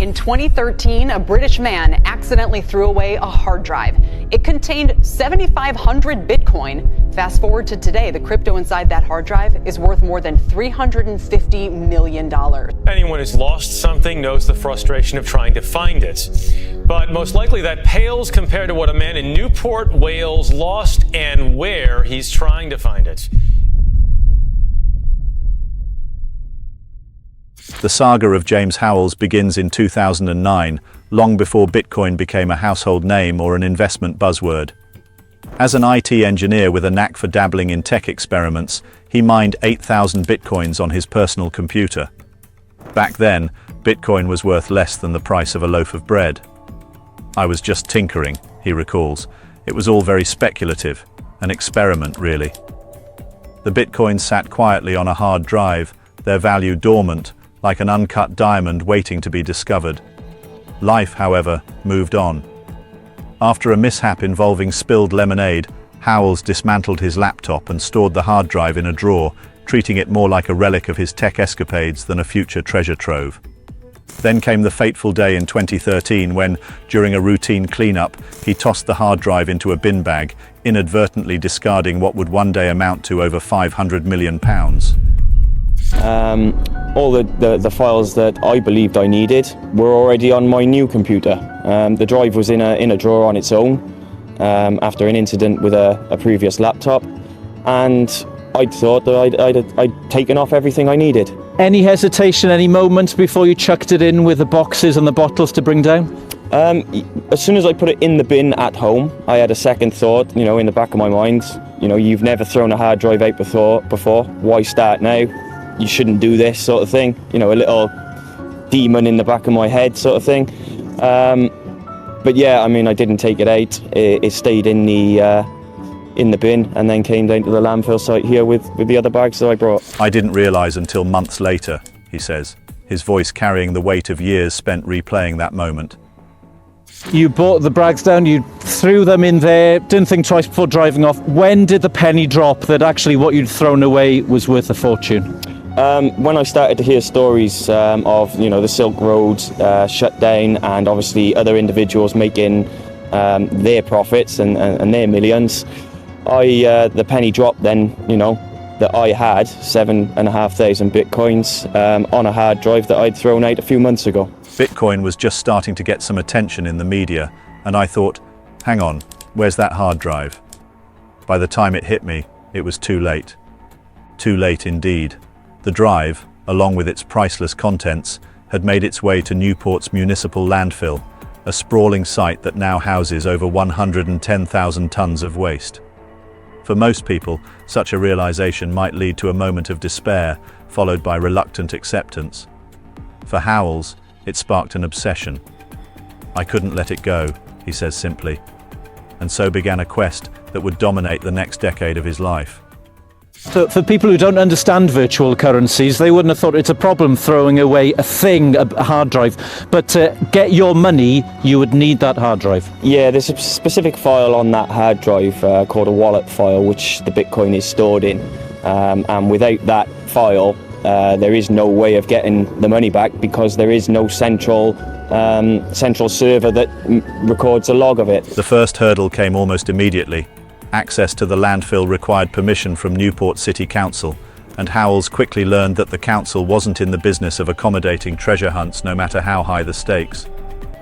In 2013, a British man accidentally threw away a hard drive. It contained 7,500 Bitcoin. Fast forward to today, the crypto inside that hard drive is worth more than $350 million. Anyone who's lost something knows the frustration of trying to find it. But most likely that pales compared to what a man in Newport, Wales lost and where he's trying to find it. The saga of James Howells begins in 2009, long before Bitcoin became a household name or an investment buzzword. As an IT engineer with a knack for dabbling in tech experiments, he mined 8,000 Bitcoins on his personal computer. Back then, Bitcoin was worth less than the price of a loaf of bread. I was just tinkering, he recalls. It was all very speculative, an experiment really. The Bitcoins sat quietly on a hard drive, their value dormant, like an uncut diamond waiting to be discovered. Life, however, moved on. After a mishap involving spilled lemonade, Howells dismantled his laptop and stored the hard drive in a drawer, treating it more like a relic of his tech escapades than a future treasure trove. Then came the fateful day in 2013 when, during a routine cleanup, he tossed the hard drive into a bin bag, inadvertently discarding what would one day amount to over £500 million. All the files that I believed I needed were already on my new computer. The drive was in a drawer on its own after an incident with a previous laptop, and I thought that I'd taken off everything I needed. Any hesitation, any moments before you chucked it in with the boxes and the bottles to bring down? As soon as I put it in the bin at home, I had a second thought, in the back of my mind. You've never thrown a hard drive out before. Why start now? You shouldn't do this, sort of thing. A little demon in the back of my head, sort of thing. But yeah, I didn't take it out. It stayed in the bin and then came down to the landfill site here with the other bags that I brought. I didn't realise until months later, he says, his voice carrying the weight of years spent replaying that moment. You brought the bags down, you threw them in there, didn't think twice before driving off. When did the penny drop that actually what you'd thrown away was worth a fortune? When I started to hear stories of the Silk Road shut down and obviously other individuals making their profits and their millions, the penny dropped then, that I had 7,500 Bitcoins on a hard drive that I'd thrown out a few months ago. Bitcoin was just starting to get some attention in the media, and I thought, hang on, where's that hard drive? By the time it hit me, it was too late. Too late indeed. The drive, along with its priceless contents, had made its way to Newport's municipal landfill, a sprawling site that now houses over 110,000 tons of waste. For most people, such a realization might lead to a moment of despair, followed by reluctant acceptance. For Howells, it sparked an obsession. I couldn't let it go, he says simply. And so began a quest that would dominate the next decade of his life. So for people who don't understand virtual currencies, they wouldn't have thought it's a problem throwing away a thing, a hard drive. But to get your money, you would need that hard drive. Yeah, there's a specific file on that hard drive called a wallet file, which the Bitcoin is stored in. And without that file, there is no way of getting the money back because there is no central server that records a log of it. The first hurdle came almost immediately. Access to the landfill required permission from Newport City Council, and Howells quickly learned that the council wasn't in the business of accommodating treasure hunts no matter how high the stakes.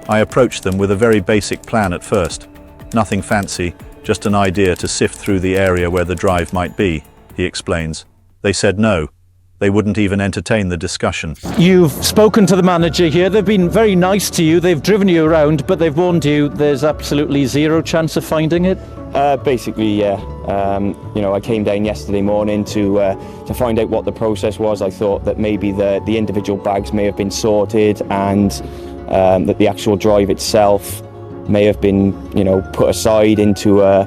I approached them with a very basic plan at first. Nothing fancy, just an idea to sift through the area where the drive might be, he explains. They said no. They wouldn't even entertain the discussion. You've spoken to the manager here. They've been very nice to you. They've driven you around, but they've warned you there's absolutely zero chance of finding it. Basically, yeah. I came down yesterday morning to find out what the process was. I thought that maybe the individual bags may have been sorted and that the actual drive itself may have been, put aside into a,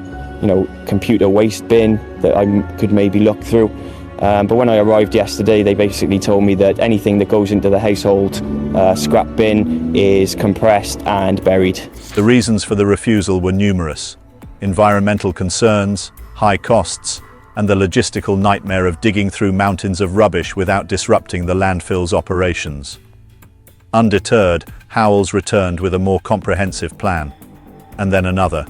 computer waste bin that I could maybe look through. But when I arrived yesterday, they basically told me that anything that goes into the household scrap bin is compressed and buried. The reasons for the refusal were numerous. Environmental concerns, high costs, and the logistical nightmare of digging through mountains of rubbish without disrupting the landfill's operations. Undeterred, Howells returned with a more comprehensive plan. And then another.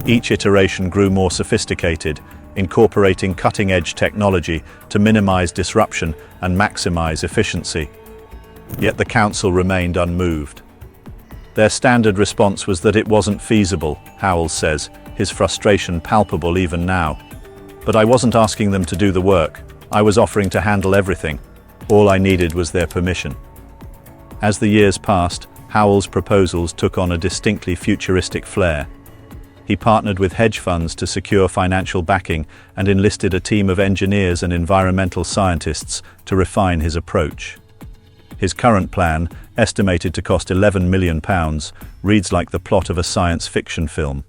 Each iteration grew more sophisticated, incorporating cutting-edge technology to minimize disruption and maximize efficiency. Yet the council remained unmoved. Their standard response was that it wasn't feasible, Howells says, his frustration palpable even now. But I wasn't asking them to do the work. I was offering to handle everything. All I needed was their permission. As the years passed, Howells' proposals took on a distinctly futuristic flair. He partnered with hedge funds to secure financial backing and enlisted a team of engineers and environmental scientists to refine his approach. His current plan, estimated to cost £11 million, reads like the plot of a science fiction film.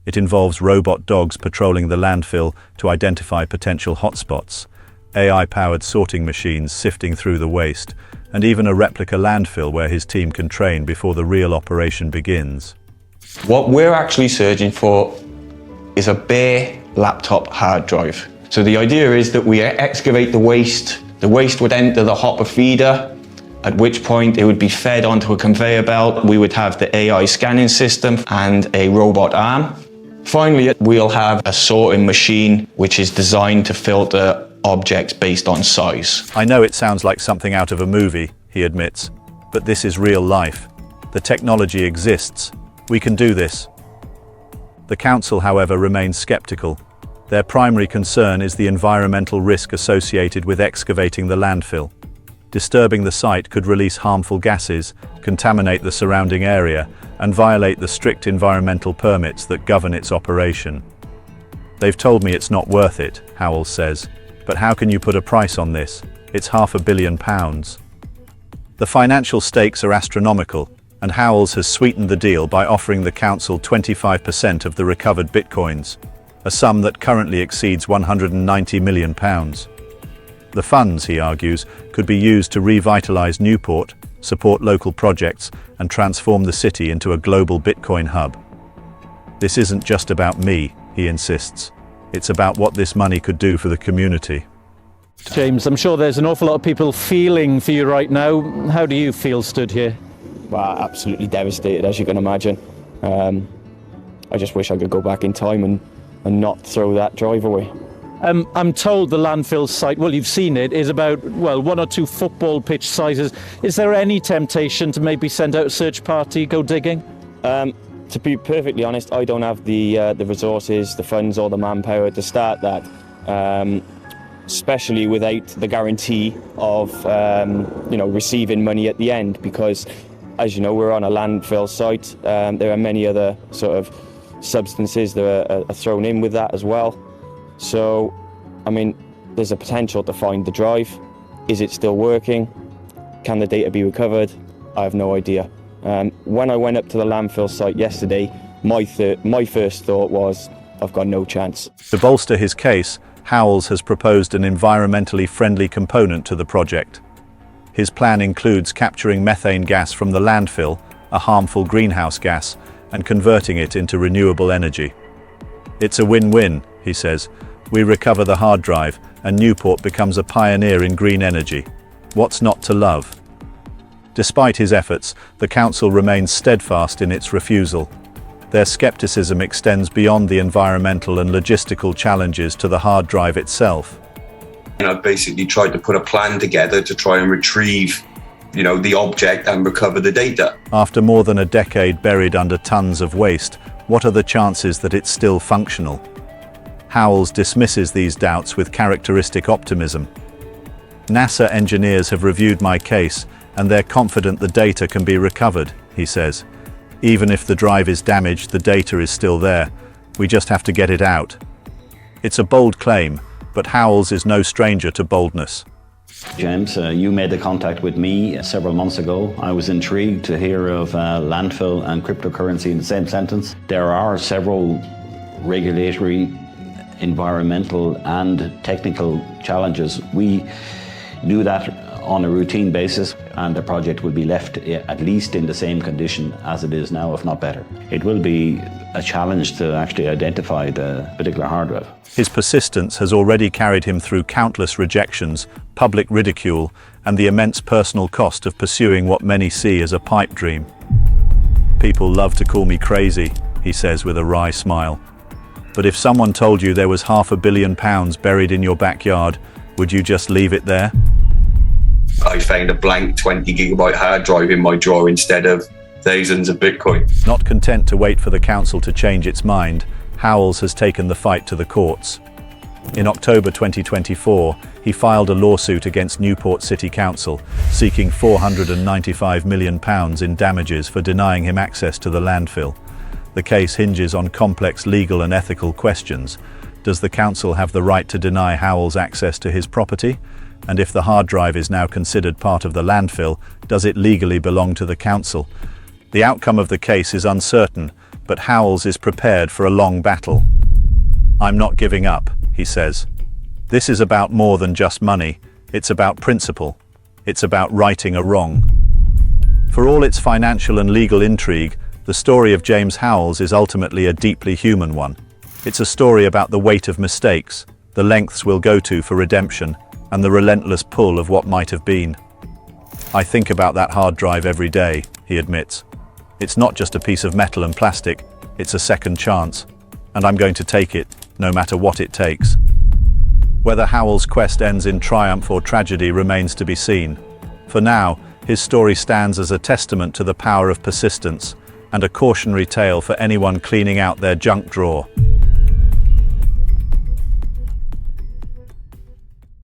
It involves robot dogs patrolling the landfill to identify potential hotspots, AI-powered sorting machines sifting through the waste, and even a replica landfill where his team can train before the real operation begins. What we're actually searching for is a bare laptop hard drive. So the idea is that we excavate the waste would enter the hopper feeder, at which point it would be fed onto a conveyor belt. We would have the AI scanning system and a robot arm. Finally, we'll have a sorting machine which is designed to filter objects based on size. I know it sounds like something out of a movie, he admits, but this is real life. The technology exists. We can do this. The council, however, remains skeptical. Their primary concern is the environmental risk associated with excavating the landfill. Disturbing the site could release harmful gases, contaminate the surrounding area, and violate the strict environmental permits that govern its operation. They've told me it's not worth it, Howells says. But how can you put a price on this? It's £500 million. The financial stakes are astronomical, and Howells has sweetened the deal by offering the council 25% of the recovered bitcoins, a sum that currently exceeds £190 million. The funds, he argues, could be used to revitalize Newport, support local projects, and transform the city into a global Bitcoin hub. This isn't just about me, he insists. It's about what this money could do for the community. James, I'm sure there's an awful lot of people feeling for you right now. How do you feel stood here? Well, absolutely devastated, as you can imagine. I just wish I could go back in time and not throw that drive away. I'm told the landfill site, well, you've seen it, is about, well, 1 or 2 football pitch sizes. Is there any temptation to maybe send out a search party, go digging? To be perfectly honest, I don't have the resources, the funds or the manpower to start that, especially without the guarantee of receiving money at the end, because as you know, we're on a landfill site. There are many other sort of substances that are thrown in with that as well. So, I mean, there's a potential to find the drive. Is it still working? Can the data be recovered? I have no idea. When I went up to the landfill site yesterday, my first thought was, I've got no chance. To bolster his case, Howells has proposed an environmentally friendly component to the project. His plan includes capturing methane gas from the landfill, a harmful greenhouse gas, and converting it into renewable energy. It's a win-win, he says. We recover the hard drive, and Newport becomes a pioneer in green energy. What's not to love? Despite his efforts, the council remains steadfast in its refusal. Their skepticism extends beyond the environmental and logistical challenges to the hard drive itself. I basically tried to put a plan together to try and retrieve, the object and recover the data. After more than a decade buried under tons of waste, what are the chances that it's still functional? Howells dismisses these doubts with characteristic optimism. NASA engineers have reviewed my case, and they're confident the data can be recovered, he says. Even if the drive is damaged, the data is still there. We just have to get it out. It's a bold claim, but Howells is no stranger to boldness. James, you made the contact with me several months ago. I was intrigued to hear of landfill and cryptocurrency in the same sentence. There are several regulatory, environmental and technical challenges. We do that on a routine basis. and the project will be left at least in the same condition as it is now, if not better. It will be a challenge to actually identify the particular hard drive. His persistence has already carried him through countless rejections, public ridicule, and the immense personal cost of pursuing what many see as a pipe dream. "People love to call me crazy," he says with a wry smile. "But if someone told you there was £500 million buried in your backyard, would you just leave it there?" I found a blank 20 gigabyte hard drive in my drawer instead of thousands of Bitcoin. Not content to wait for the council to change its mind, Howells has taken the fight to the courts. In October 2024, he filed a lawsuit against Newport City Council, seeking £495 million in damages for denying him access to the landfill. The case hinges on complex legal and ethical questions. Does the council have the right to deny Howells access to his property? And if the hard drive is now considered part of the landfill, does it legally belong to the council? The outcome of the case is uncertain, but Howells is prepared for a long battle. "I'm not giving up," he says. "This is about more than just money. It's about principle. It's about righting a wrong." For all its financial and legal intrigue, the story of James Howells is ultimately a deeply human one. It's a story about the weight of mistakes, the lengths we'll go to for redemption, and the relentless pull of what might have been. "I think about that hard drive every day," he admits. "It's not just a piece of metal and plastic, it's a second chance. And I'm going to take it, no matter what it takes." Whether Howells' quest ends in triumph or tragedy remains to be seen. For now, his story stands as a testament to the power of persistence, and a cautionary tale for anyone cleaning out their junk drawer.